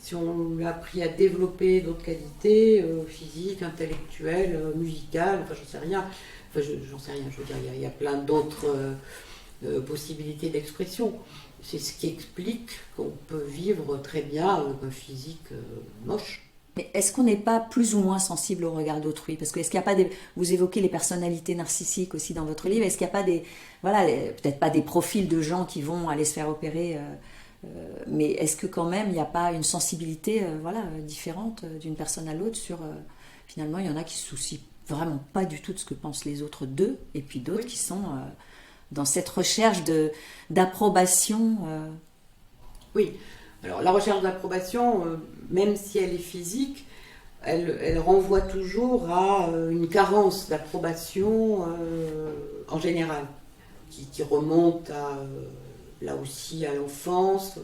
si on lui a appris à développer d'autres qualités physiques, intellectuelles, musicales, enfin j'en sais rien. Enfin j'en sais rien, je veux dire, il y a plein d'autres possibilités d'expression. C'est ce qui explique qu'on peut vivre très bien avec un physique moche. Mais est-ce qu'on n'est pas plus ou moins sensible au regard d'autrui ? Parce que est-ce qu'il n'y a pas vous évoquez les personnalités narcissiques aussi dans votre livre, est-ce qu'il n'y a pas peut-être pas des profils de gens qui vont aller se faire opérer mais est-ce que quand même il n'y a pas une sensibilité différente d'une personne à l'autre sur finalement il y en a qui se soucient vraiment pas du tout de ce que pensent les autres d'eux et puis d'autres qui sont dans cette recherche d'approbation. Oui, alors la recherche d'approbation, même si elle est physique, elle renvoie toujours à une carence d'approbation en général qui remonte là aussi à l'enfance,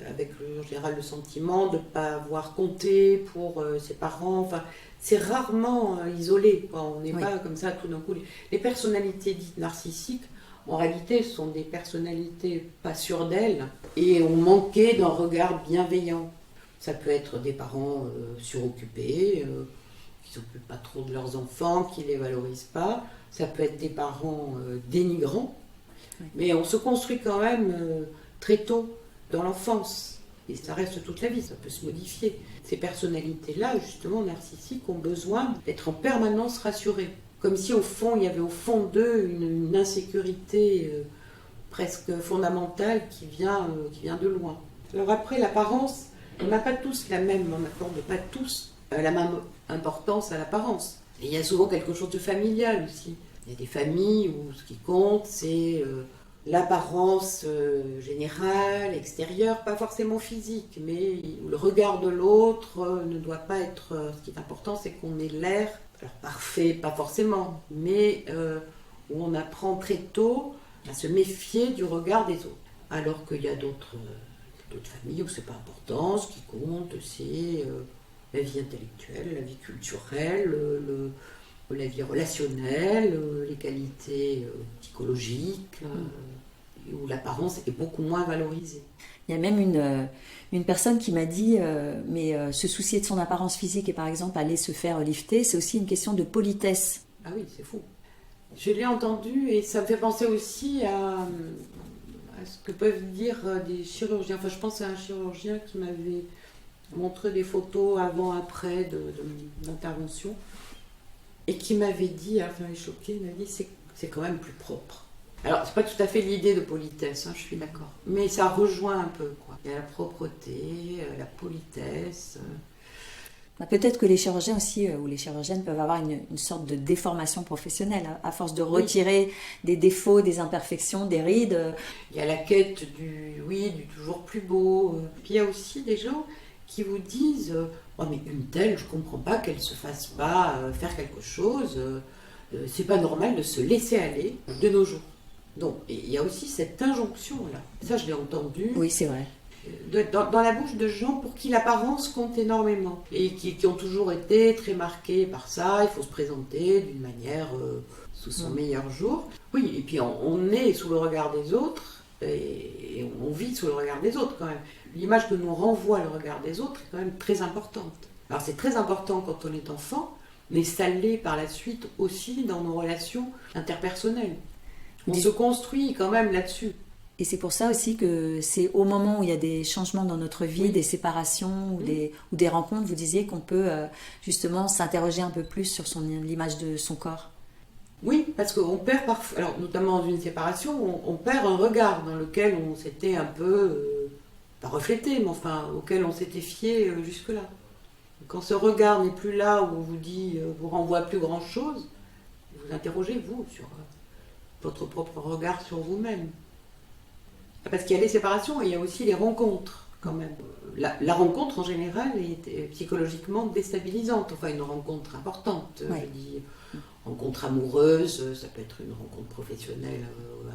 avec en général le sentiment de ne pas avoir compté pour ses parents. Enfin, c'est rarement isolé, quoi. On n'est pas comme ça tout d'un coup. Les personnalités dites narcissiques, en réalité, sont des personnalités pas sûres d'elles et ont manqué d'un regard bienveillant. Ça peut être des parents suroccupés, qui ne s'occupent pas trop de leurs enfants, qui ne les valorisent pas. Ça peut être des parents dénigrants. Mais on se construit quand même très tôt dans l'enfance. Et ça reste toute la vie, ça peut se modifier. Ces personnalités-là, justement, narcissiques, ont besoin d'être en permanence rassurées. Comme si au fond, il y avait au fond d'eux une insécurité presque fondamentale qui vient de loin. Alors après, l'apparence, on n'a pas tous la même, on n'accorde pas tous la même importance à l'apparence. Et il y a souvent quelque chose de familial aussi. Il y a des familles où ce qui compte, c'est l'apparence générale, extérieure, pas forcément physique, mais où le regard de l'autre ne doit pas être... Ce qui est important, c'est qu'on ait l'air, alors parfait, pas forcément, mais où on apprend très tôt à se méfier du regard des autres. Alors qu'il y a d'autres familles où c'est pas important, ce qui compte, c'est la vie intellectuelle, la vie culturelle, la vie relationnelle, les qualités psychologiques. où l'apparence est beaucoup moins valorisée. Il y a même une personne qui m'a dit se soucier de son apparence physique et par exemple aller se faire lifter, c'est aussi une question de politesse. Ah oui, c'est fou. Je l'ai entendu et ça me fait penser aussi à ce que peuvent dire des chirurgiens. Enfin, je pense à un chirurgien qui m'avait montré des photos avant-après de l'intervention et qui m'avait dit, ça m'a choqué, il m'a dit c'est quand même plus propre. Alors, c'est pas tout à fait l'idée de politesse, je suis d'accord. Mais ça rejoint un peu, quoi. Il y a la propreté, la politesse. Peut-être que les chirurgiens aussi, ou les chirurgiennes peuvent avoir une sorte de déformation professionnelle, à force de retirer des défauts, des imperfections, des rides. Il y a la quête du toujours plus beau. Puis il y a aussi des gens qui vous disent oh mais une telle, je comprends pas qu'elle se fasse pas faire quelque chose. C'est pas normal de se laisser aller de nos jours. Donc il y a aussi cette injonction-là. Ça, je l'ai entendu. Oui, c'est vrai. Dans la bouche de gens pour qui l'apparence compte énormément et qui ont toujours été très marqués par ça. Il faut se présenter d'une manière sous son meilleur jour. Oui, et puis on est sous le regard des autres et on vit sous le regard des autres quand même. L'image que nous renvoie le regard des autres est quand même très importante. Alors c'est très important quand on est enfant, mais ça l'est par la suite aussi dans nos relations interpersonnelles. On se construit quand même là-dessus. Et c'est pour ça aussi que c'est au moment où il y a des changements dans notre vie, des séparations ou des rencontres, vous disiez qu'on peut justement s'interroger un peu plus sur l'image de son corps. Oui, parce qu'on perd parfois, alors notamment dans une séparation, on perd un regard dans lequel on s'était un peu, pas reflété, mais enfin auquel on s'était fié jusque-là. Quand ce regard n'est plus là, où on vous dit, vous renvoie plus grand-chose, vous interrogez vous sur votre propre regard sur vous-même. Parce qu'il y a les séparations et il y a aussi les rencontres, quand même. La rencontre, en général, est psychologiquement déstabilisante. Enfin, une rencontre importante. Ouais. Je dis rencontre amoureuse, ça peut être une rencontre professionnelle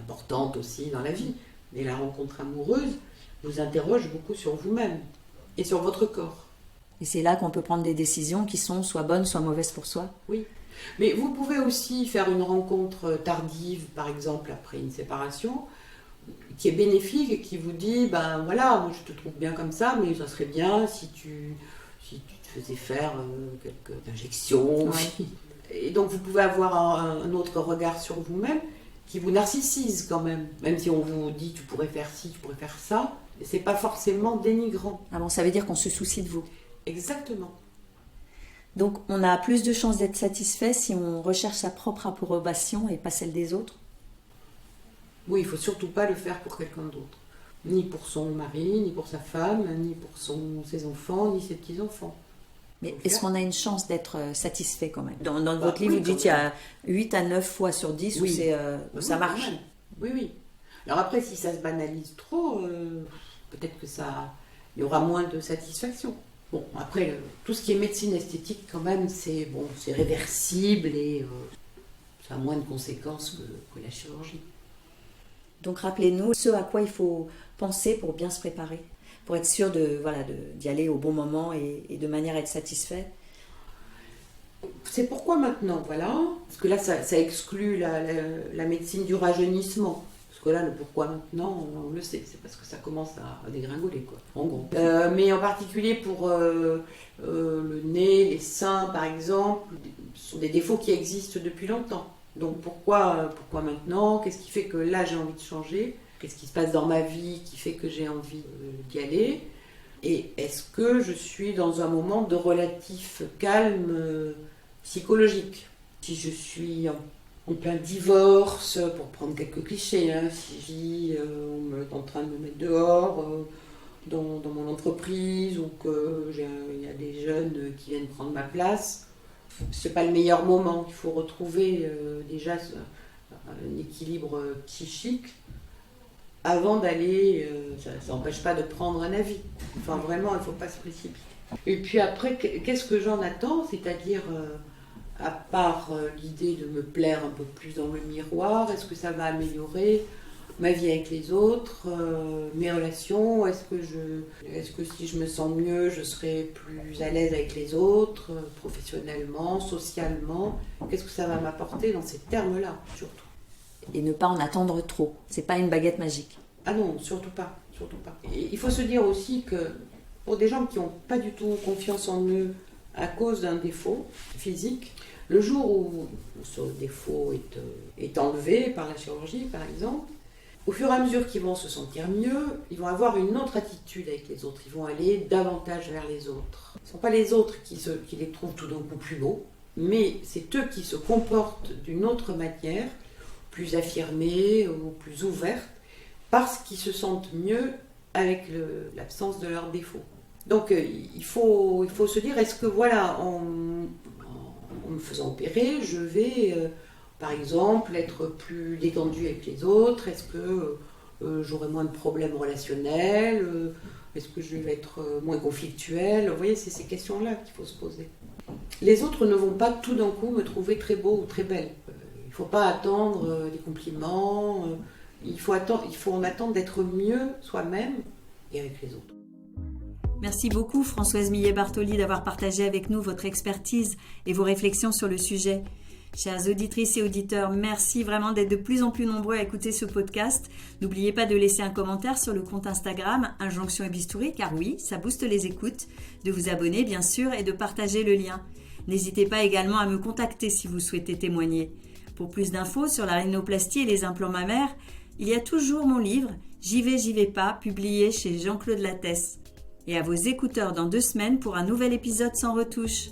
importante aussi dans la vie. Mais la rencontre amoureuse vous interroge beaucoup sur vous-même et sur votre corps. Et c'est là qu'on peut prendre des décisions qui sont soit bonnes, soit mauvaises pour soi. Oui. Mais vous pouvez aussi faire une rencontre tardive, par exemple, après une séparation, qui est bénéfique et qui vous dit ben voilà, moi je te trouve bien comme ça, mais ça serait bien si tu te faisais faire quelques injections. Ouais. Et donc vous pouvez avoir un autre regard sur vous-même qui vous narcissise quand même si on vous dit tu pourrais faire ci, tu pourrais faire ça, c'est pas forcément dénigrant. Ah bon, ça veut dire qu'on se soucie de vous. Exactement. Donc on a plus de chances d'être satisfait si on recherche sa propre approbation et pas celle des autres. Oui, il ne faut surtout pas le faire pour quelqu'un d'autre. Ni pour son mari, ni pour sa femme, ni pour ses enfants, ni ses petits-enfants. Mais est-ce qu'on a une chance d'être satisfait quand même ? Dans votre livre, oui, vous dites qu'il y a 8 à 9 fois sur 10 où, ça marche. Oui. Alors après, si ça se banalise trop, peut-être que il y aura moins de satisfaction. Bon, après, tout ce qui est médecine esthétique, quand même, c'est réversible et ça a moins de conséquences que la chirurgie. Donc rappelez-nous ce à quoi il faut penser pour bien se préparer, pour être sûr d'y aller au bon moment et de manière à être satisfait. C'est pourquoi maintenant, voilà. Parce que là, ça exclut la médecine du rajeunissement. Parce que là, le pourquoi maintenant, on le sait. C'est parce que ça commence à dégringoler, quoi. En gros. Mais en particulier pour le nez, les seins, par exemple, ce sont des défauts qui existent depuis longtemps. Donc pourquoi maintenant ? Qu'est-ce qui fait que là j'ai envie de changer ? Qu'est-ce qui se passe dans ma vie qui fait que j'ai envie d'y aller ? Et est-ce que je suis dans un moment de relatif calme psychologique ? Si je suis en plein divorce, pour prendre quelques clichés, si on est en train de me mettre dehors dans mon entreprise ou qu'il y a des jeunes qui viennent prendre ma place, c'est pas le meilleur moment. Il faut retrouver déjà un équilibre psychique avant d'aller. Ça n'empêche pas de prendre un avis. Enfin, vraiment, il ne faut pas se précipiter. Et puis après, qu'est-ce que j'en attends ? C'est-à-dire, à part l'idée de me plaire un peu plus dans le miroir, est-ce que ça va améliorer ma vie avec les autres, mes relations, est-ce que si je me sens mieux, je serai plus à l'aise avec les autres, professionnellement, socialement, qu'est-ce que ça va m'apporter dans ces termes-là, surtout. et ne pas en attendre trop. C'est pas une baguette magique. Ah non, surtout pas, surtout pas. Et il faut se dire aussi que pour des gens qui n'ont pas du tout confiance en eux à cause d'un défaut physique, le jour où ce défaut est enlevé par la chirurgie, par exemple, au fur et à mesure qu'ils vont se sentir mieux, ils vont avoir une autre attitude avec les autres. Ils vont aller davantage vers les autres. Ce ne sont pas les autres qui les trouvent tout d'un coup plus beaux, mais c'est eux qui se comportent d'une autre manière, plus affirmée ou plus ouverte, parce qu'ils se sentent mieux avec l'absence de leurs défauts. Donc il faut se dire, est-ce que voilà, en me faisant opérer, je vais... par exemple, être plus détendu avec les autres, est-ce que j'aurai moins de problèmes relationnels, est-ce que je vais être moins conflictuel? Vous voyez, c'est ces questions-là qu'il faut se poser. Les autres ne vont pas tout d'un coup me trouver très beau ou très belle. Il ne faut pas attendre des compliments, il faut en attendre d'être mieux soi-même et avec les autres. Merci beaucoup Françoise Millet-Bartoli d'avoir partagé avec nous votre expertise et vos réflexions sur le sujet. Chères auditrices et auditeurs, merci vraiment d'être de plus en plus nombreux à écouter ce podcast. N'oubliez pas de laisser un commentaire sur le compte Instagram Injonction et Bistouri, car oui, ça booste les écoutes, de vous abonner bien sûr et de partager le lien. N'hésitez pas également à me contacter si vous souhaitez témoigner. Pour plus d'infos sur la rhinoplastie et les implants mammaires, il y a toujours mon livre « J'y vais pas » publié chez Jean-Claude Lattès. Et à vos écouteurs dans 2 semaines pour un nouvel épisode sans retouche.